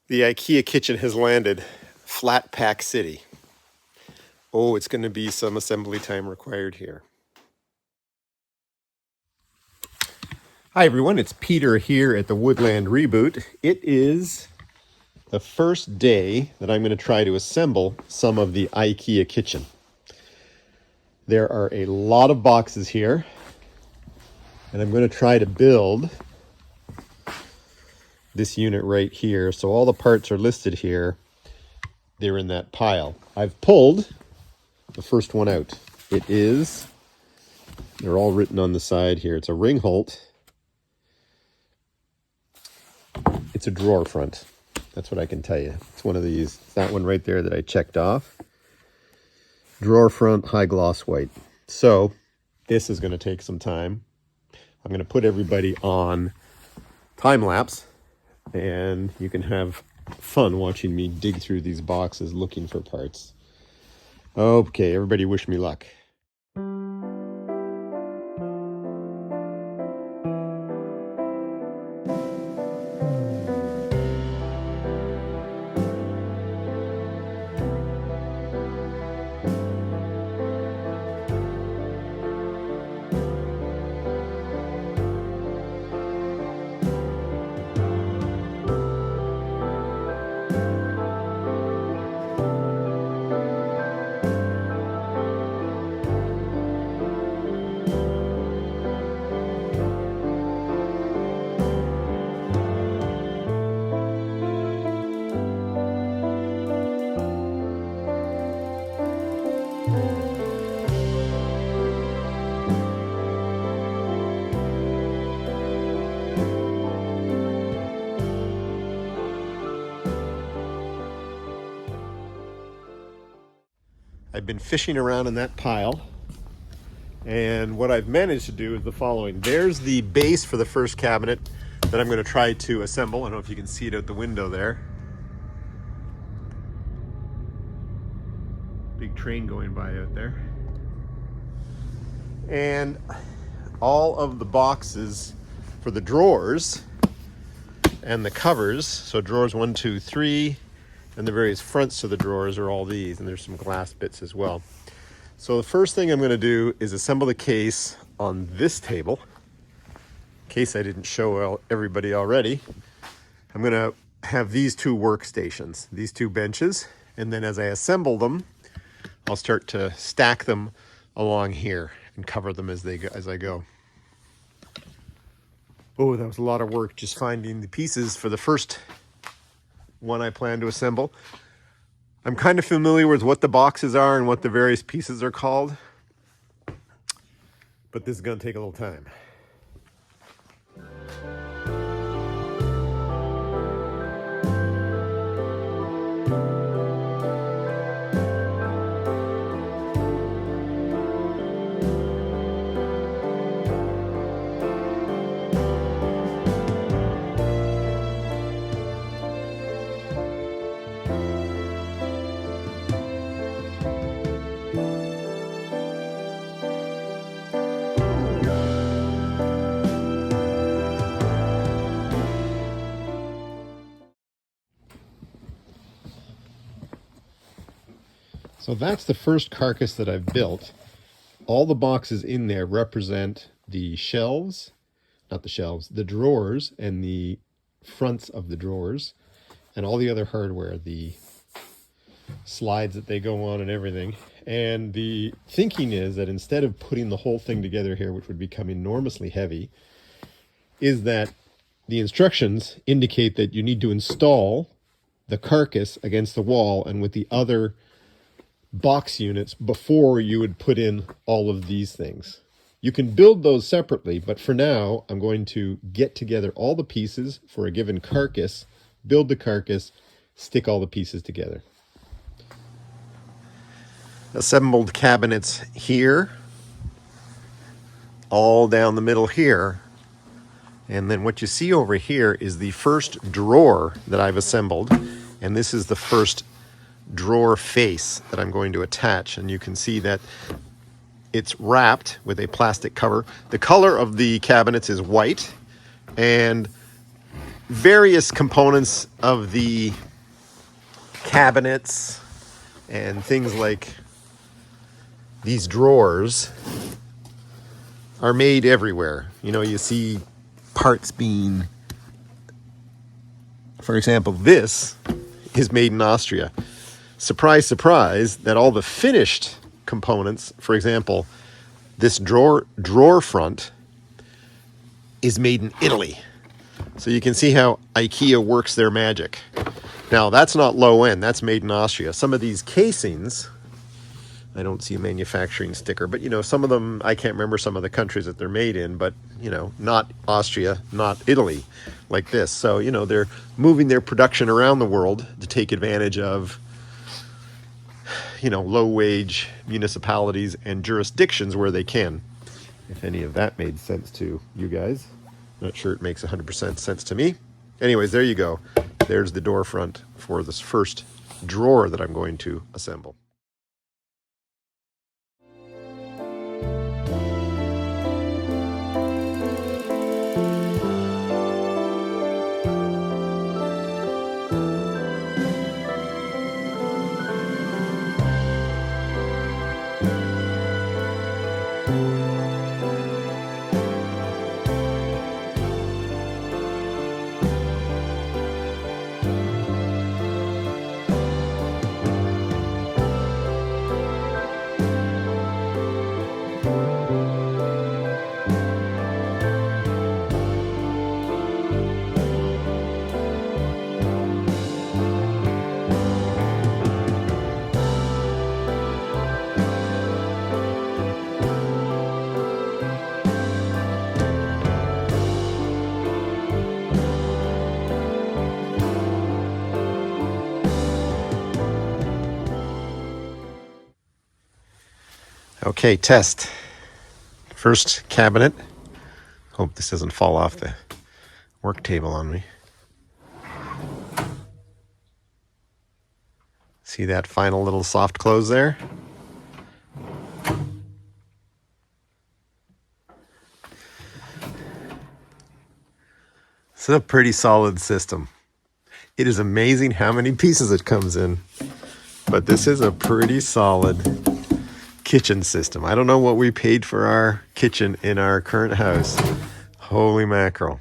The Ikea kitchen has landed. Flat pack city. Oh, it's going to be some assembly time required here. Hi everyone, it's Peter here at the Woodland Reboot. It is the first day that I'm going to try to assemble some of the Ikea kitchen. There are a lot of boxes here, and I'm going to try to build this unit right here. So all the parts are listed here. They're in that pile. I've pulled the first one out. They're all written on the side here. It's a Ringholt. It's a drawer front. That's what I can tell you. It's one of these. It's that one right there that I checked off. Drawer front, high gloss white. So this is going to take some time. I'm going to put everybody on time lapse, and you can have fun watching me dig through these boxes looking for parts. Okay, everybody wish me luck. I've been fishing around in that pile, and what I've managed to do is the following. There's the base for the first cabinet that I'm going to try to assemble. I don't know if you can see it out the window there. Big train going by out there. And all of the boxes for the drawers and the covers, so drawers 1, 2, 3, and the various fronts of the drawers are all these, and there's some glass bits as well. So the first thing I'm going to do is assemble the case on this table. In case I didn't show everybody already, I'm going to have these two workstations, these two benches, and then as I assemble them, I'll start to stack them along here and cover them as I go. Oh, that was a lot of work just finding the pieces for the first one I plan to assemble. I'm kind of familiar with what the boxes are and what the various pieces are called, but this is going to take a little time. So that's the first carcass that I've built. All the boxes in there represent the shelves, not the shelves, the drawers and the fronts of the drawers, and all the other hardware, the slides that they go on and everything. And the thinking is that instead of putting the whole thing together here, which would become enormously heavy, is that the instructions indicate that you need to install the carcass against the wall and with the other box units before you would put in all of these things. You can build those separately, but for now I'm going to get together all the pieces for a given carcass, build the carcass, stick all the pieces together. Assembled cabinets here, all down the middle here, and then what you see over here is the first drawer that I've assembled, and this is the first drawer face that I'm going to attach, and you can see that it's wrapped with a plastic cover. The color of the cabinets is white, and various components of the cabinets and things like these drawers are made everywhere. You know, you see parts being, for example, this is made in Austria. Surprise, surprise, that all the finished components, for example, this drawer front is made in Italy. So you can see how Ikea works their magic. Now, that's not low end, that's made in Austria. Some of these casings, I don't see a manufacturing sticker, but you know, some of them, I can't remember some of the countries that they're made in, but you know, not Austria, not Italy, like this. So, you know, they're moving their production around the world to take advantage of, you know, low wage municipalities and jurisdictions where they can. If any of that made sense to you guys. Not sure it makes 100% sense to me. Anyways, there you go. There's the door front for this first drawer that I'm going to assemble. Okay, test. First cabinet. Hope this doesn't fall off the work table on me. See that final little soft close there? It's a pretty solid system. It is amazing how many pieces it comes in, but this is a pretty solid kitchen system. I don't know what we paid for our kitchen in our current house. Holy mackerel.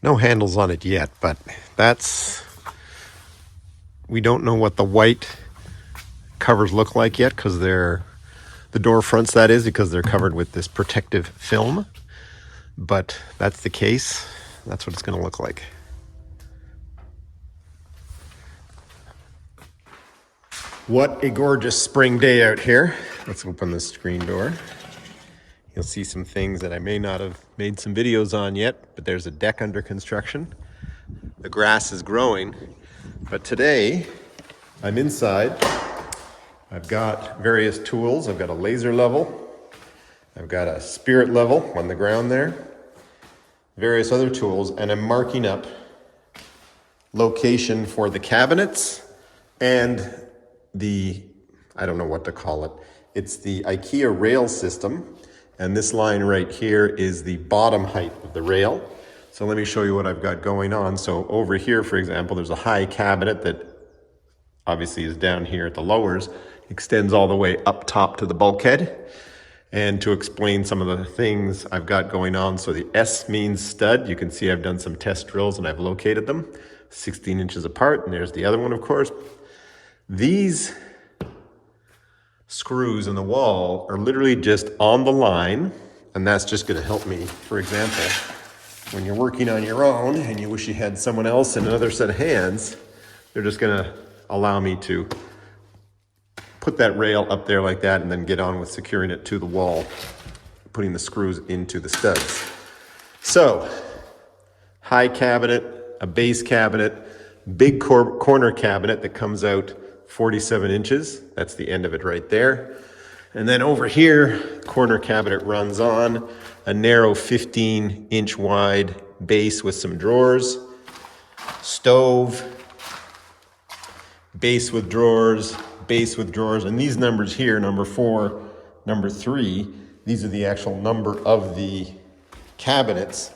No handles on it yet, but we don't know what the white covers look like yet, because they're the door fronts, that is, because they're covered with this protective film. But that's the case. That's what it's going to look like. What a gorgeous spring day out here. Let's open this screen door. You'll see some things that I may not have made some videos on yet, but there's a deck under construction. The grass is growing, but today I'm inside. I've got various tools. I've got a laser level. I've got a spirit level on the ground there. Various other tools, and I'm marking up location for the cabinets and the, I don't know what to call it. It's the Ikea rail system. And this line right here is the bottom height of the rail. So let me show you what I've got going on. So over here, for example, there's a high cabinet that obviously is down here at the lowers, extends all the way up top to the bulkhead. And to explain some of the things I've got going on, so the S means stud. You can see I've done some test drills and I've located them 16 inches apart. And there's the other one, of course. These screws in the wall are literally just on the line, and that's just going to help me. For example, when you're working on your own and you wish you had someone else and another set of hands, they're just going to allow me to put that rail up there like that and then get on with securing it to the wall, putting the screws into the studs. So, high cabinet, a base cabinet, big corner cabinet that comes out 47 inches. That's the end of it right there. And then over here, corner cabinet runs on a narrow 15-inch wide base with some drawers, stove, base with drawers, base with drawers. And these numbers here, number 4, number 3, these are the actual number of the cabinets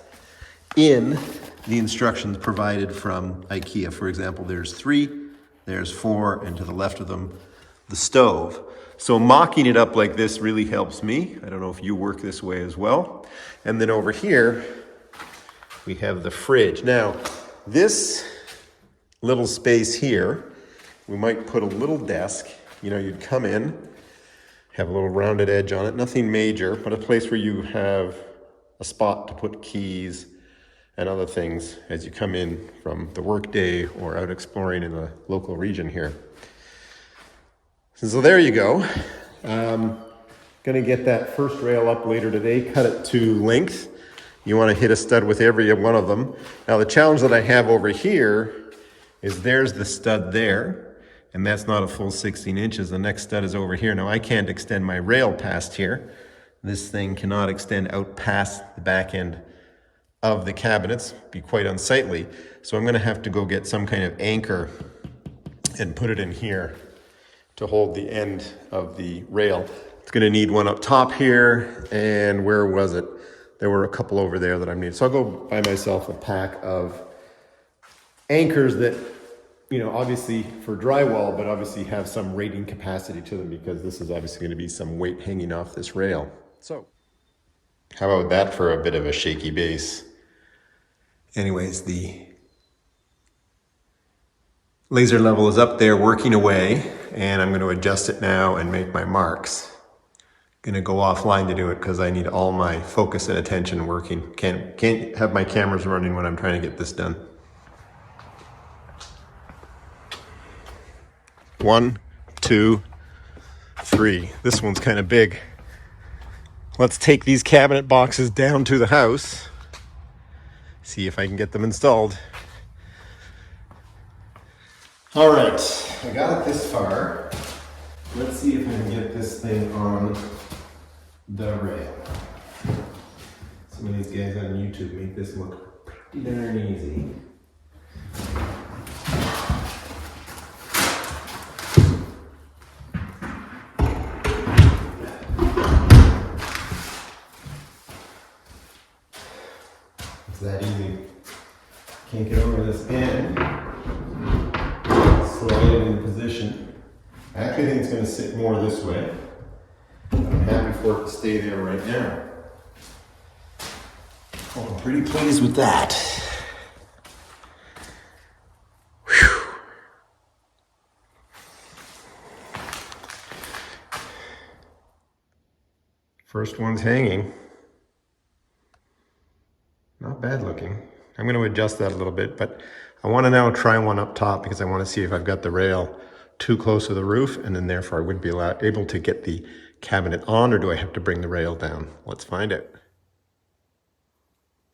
in the instructions provided from Ikea. For example, there's 3, there's 4, and to the left of them, the stove. So mocking it up like this really helps me. I don't know if you work this way as well. And then over here, we have the fridge. Now, this little space here, we might put a little desk. You know, you'd come in, have a little rounded edge on it, nothing major, but a place where you have a spot to put keys and other things as you come in from the workday or out exploring in the local region here. So there you go. Gonna get that first rail up later today, cut it to length. You wanna hit a stud with every one of them. Now the challenge that I have over here is there's the stud there, and that's not a full 16 inches. The next stud is over here. Now I can't extend my rail past here. This thing cannot extend out past the back end of the cabinets, be quite unsightly. So I'm gonna have to go get some kind of anchor and put it in here to hold the end of the rail. It's gonna need one up top here, and where was it? There were a couple over there that I need. So I'll go buy myself a pack of anchors that, you know, obviously for drywall, but obviously have some rating capacity to them, because this is obviously gonna be some weight hanging off this rail. So how about that for a bit of a shaky base? Anyways, the laser level is up there working away, and I'm going to adjust it now and make my marks. Going to go offline to do it because I need all my focus and attention working. Can't have my cameras running when I'm trying to get this done. 1, 2, 3. This one's kind of big. Let's take these cabinet boxes down to the house. See if I can get them installed. All right, I got it this far. Let's see if I can get this thing on the rail. Some of these guys on YouTube make this look pretty darn easy. It's that easy. Can't get over this end. Slide it in position. I actually think it's going to sit more this way. I'm happy for it to stay there right now. Oh, I'm pretty pleased with that. Whew. First one's hanging. Not bad looking. I'm going to adjust that a little bit, but I want to now try one up top because I want to see if I've got the rail too close to the roof, and then therefore I wouldn't be able to get the cabinet on, or do I have to bring the rail down? Let's find out.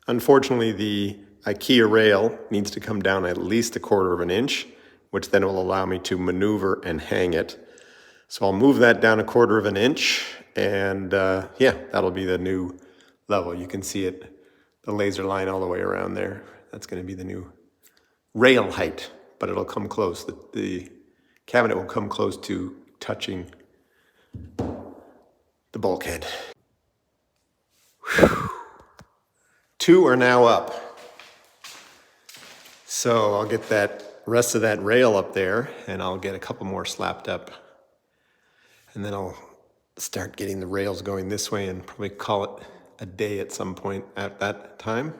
Unfortunately, the Ikea rail needs to come down at least 1/4 of an inch, which then will allow me to maneuver and hang it. So I'll move that down 1/4 of an inch, and yeah, that'll be the new level. You can see it, the laser line all the way around there. That's going to be the new rail height, but it'll come close. The cabinet will come close to touching the bulkhead. Whew. 2 are now up. So I'll get that rest of that rail up there, and I'll get a couple more slapped up. And then I'll start getting the rails going this way and probably call it a day at some point at that time.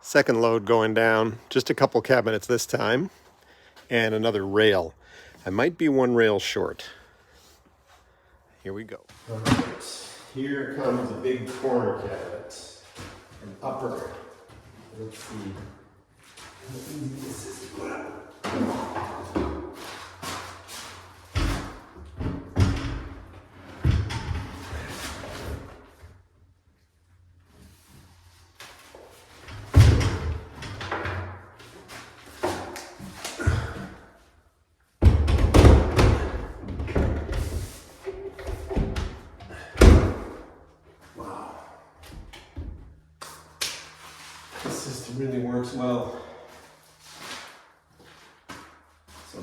Second load going down, just a couple cabinets this time, and another rail. I might be 1 rail short. Here we go. All right, here comes a big corner cabinet, an upper. Let's see how easy this is to put up. This system really works well.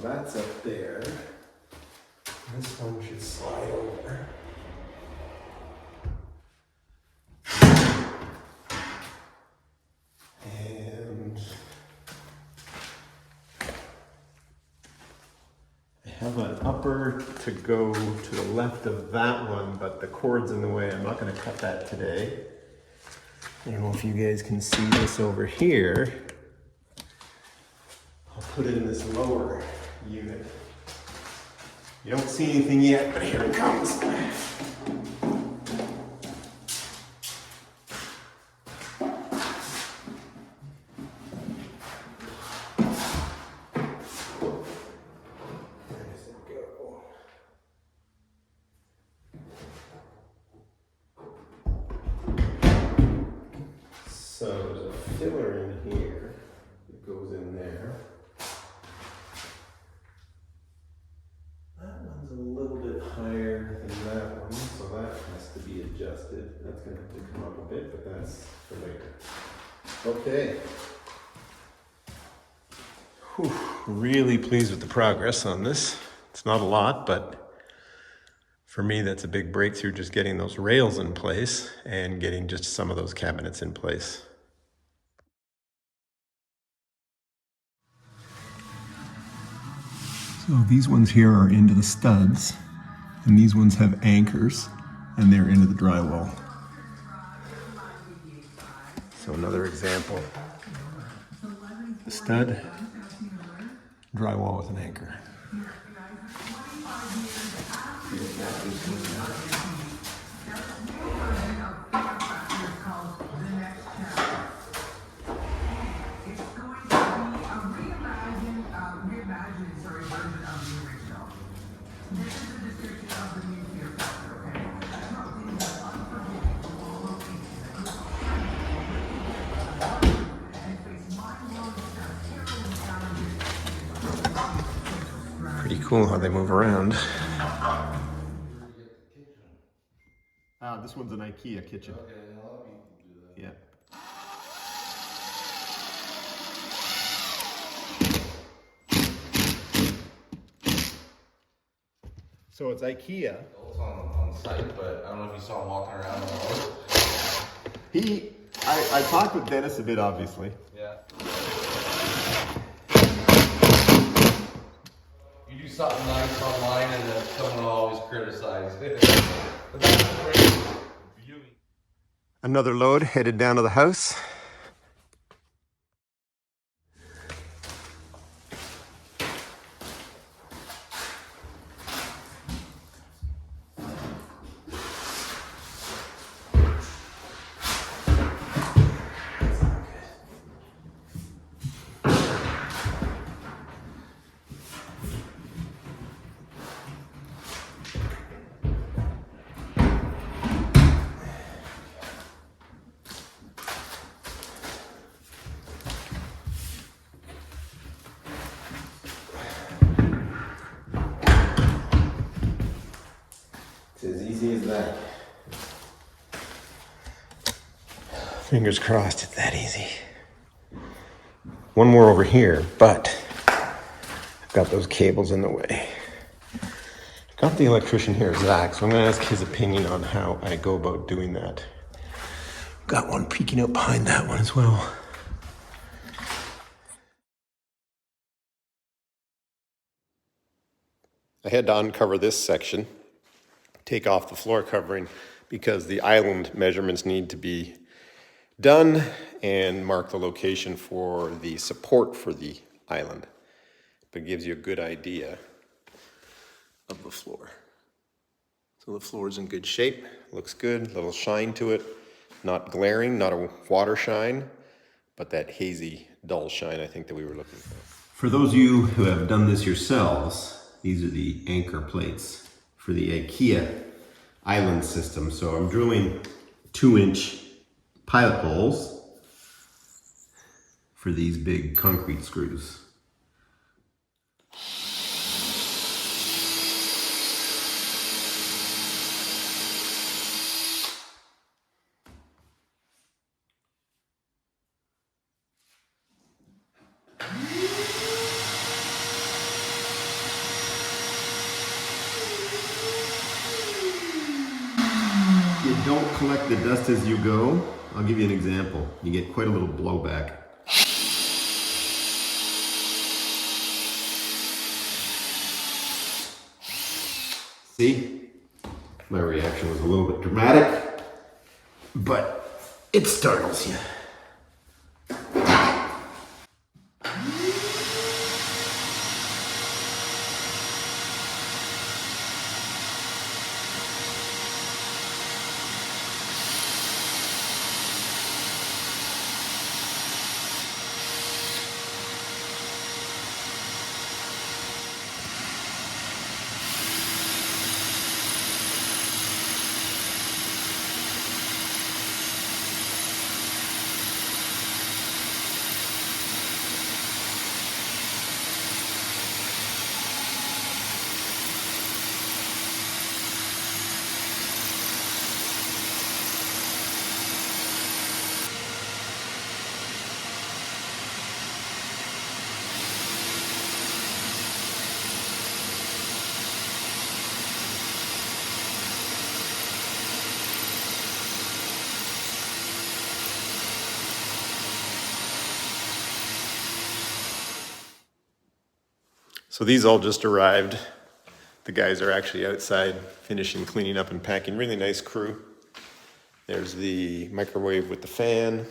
that's up there. This one should slide over. And I have an upper to go to the left of that one, but the cord's in the way. I'm not going to cut that today. I don't know if you guys can see this over here. I'll put it in this lower unit. You don't see anything yet, but here it comes. So there's a filler in here that goes in there. That one's a little bit higher than that one, so that has to be adjusted. That's going to have to come up a bit, but that's for later. Okay. Whew. Really pleased with the progress on this. It's not a lot, but for me, that's a big breakthrough, just getting those rails in place and getting just some of those cabinets in place. So these ones here are into the studs, and these ones have anchors, and they're into the drywall. So another example. The stud, drywall with an anchor. Pretty cool how they move around. This one's an Ikea kitchen. Okay, a lot of people do that. Yeah. So it's Ikea. It's on site, but I don't know if you saw him walking around on the road. I talked with Dennis a bit, obviously. Yeah. You do something nice online and then someone will always criticize it. But that's great. Another load headed down to the house. It's as easy as that. Fingers crossed it's that easy. One more over here, but I've got those cables in the way. I've got the electrician here, Zach, so I'm going to ask his opinion on how I go about doing that. Got one peeking out behind that one as well. I had to uncover this section, take off the floor covering, because the island measurements need to be done and mark the location for the support for the island. But it gives you a good idea of the floor. So the floor is in good shape, looks good, little shine to it, not glaring, not a water shine, but that hazy, dull shine I think that we were looking for. For those of you who have done this yourselves, these are the anchor plates for the Ikea island system. So I'm drilling 2-inch pilot holes for these big concrete screws. collect the dust as you go, I'll give you an example. You get quite a little blowback. See? My reaction was a little bit dramatic, but it startles you. So these all just arrived. The guys are actually outside finishing cleaning up and packing. Really nice crew. There's the microwave with the fan.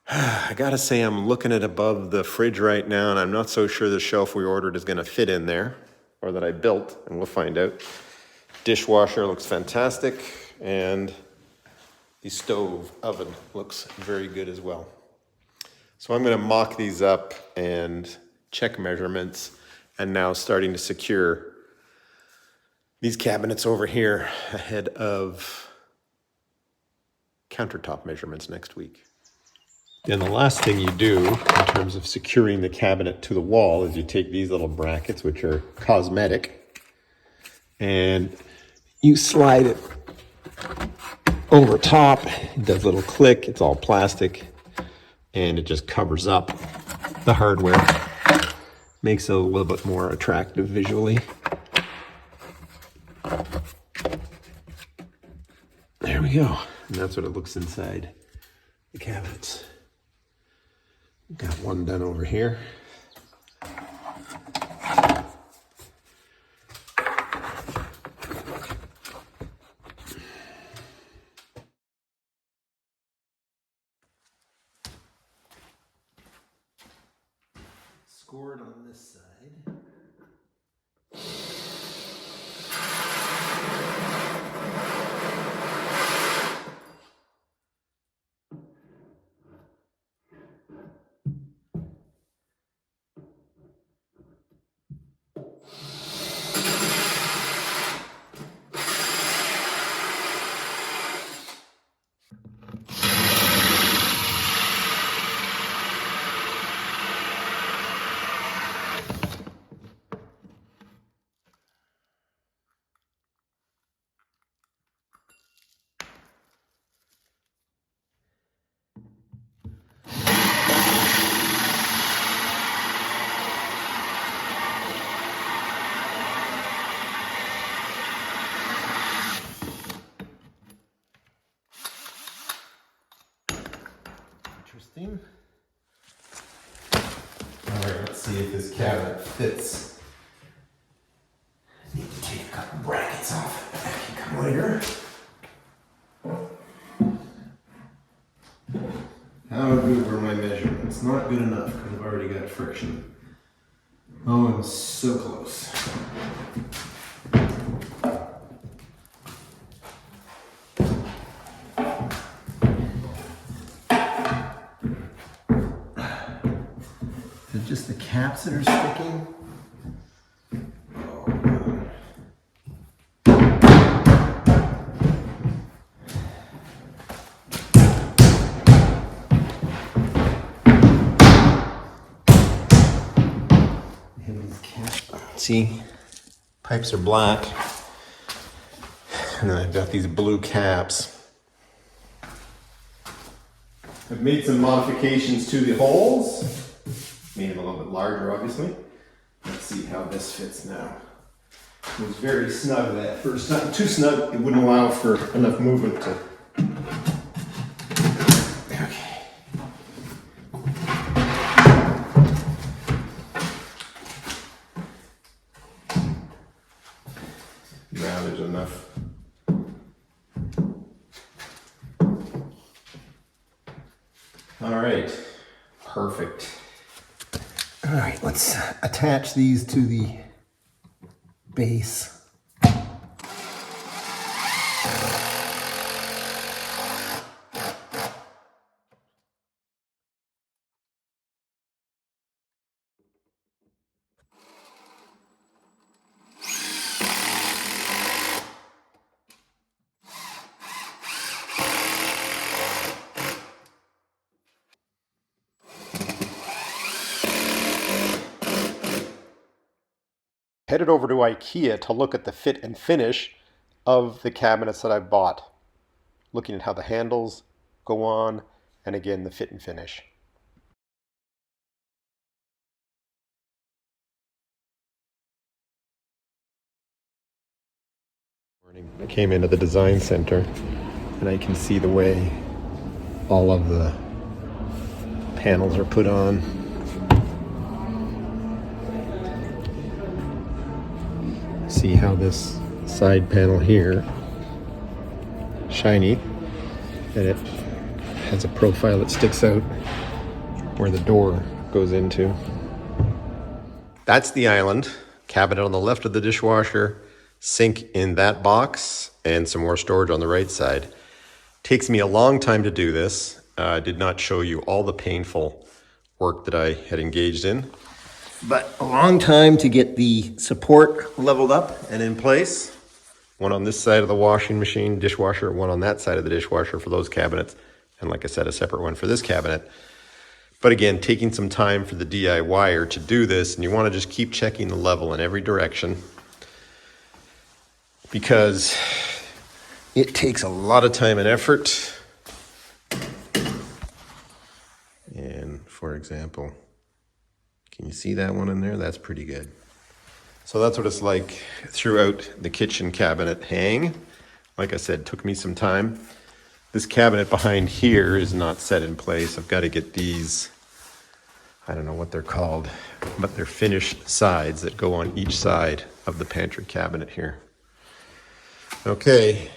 I gotta say, I'm looking at above the fridge right now, and I'm not so sure the shelf we ordered is gonna fit in there, or that I built, and we'll find out. Dishwasher looks fantastic, and the stove oven looks very good as well. So I'm gonna mock these up and check measurements, and now starting to secure these cabinets over here ahead of countertop measurements next week. And the last thing you do in terms of securing the cabinet to the wall is you take these little brackets, which are cosmetic, and you slide it over top. It does a little click. It's all plastic, and it just covers up the hardware. Makes it a little bit more attractive visually. There we go. And that's what it looks inside the cabinets. Got one done over here. Scored on this side. Interesting. All right, let's see if this cabinet fits. I need to take a couple brackets off. That can come later. How good were my measurements? Not good enough because I've already got friction. Oh, I'm so close. Is it just the caps that are sticking? Oh, man. See, pipes are black, and then I've got these blue caps. I've made some modifications to the holes, made them a little bit larger, obviously. Let's see how this fits now. It was very snug that first time. Too snug, it wouldn't allow for enough movement to... Okay. Rounded enough. All right, perfect. All right, let's attach these to the base. Headed over to Ikea to look at the fit and finish of the cabinets that I've bought. Looking at how the handles go on, and again, the fit and finish. I came into the design center, and I can see the way all of the panels are put on. See how this side panel here, shiny, and it has a profile that sticks out where the door goes into. That's the island. Cabinet on the left of the dishwasher, sink in that box, and some more storage on the right side. Takes me a long time to do this. I did not show you all the painful work that I had engaged in, but a long time to get the support leveled up and in place. One on this side of the washing machine, dishwasher, one on that side of the dishwasher for those cabinets, and like I said, a separate one for this cabinet. But again, taking some time for the DIYer to do this, and you want to just keep checking the level in every direction because it takes a lot of time and effort. And for example, can you see that one in there? That's pretty good. So that's what it's like throughout the kitchen cabinet hang. Like I said, took me some time. This cabinet behind here is not set in place. I've got to get these, I don't know what they're called, but they're finished sides that go on each side of the pantry cabinet here. Okay,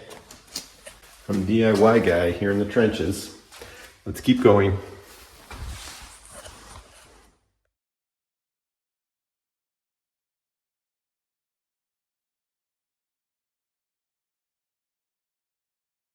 I'm a DIY guy here in the trenches. Let's keep going.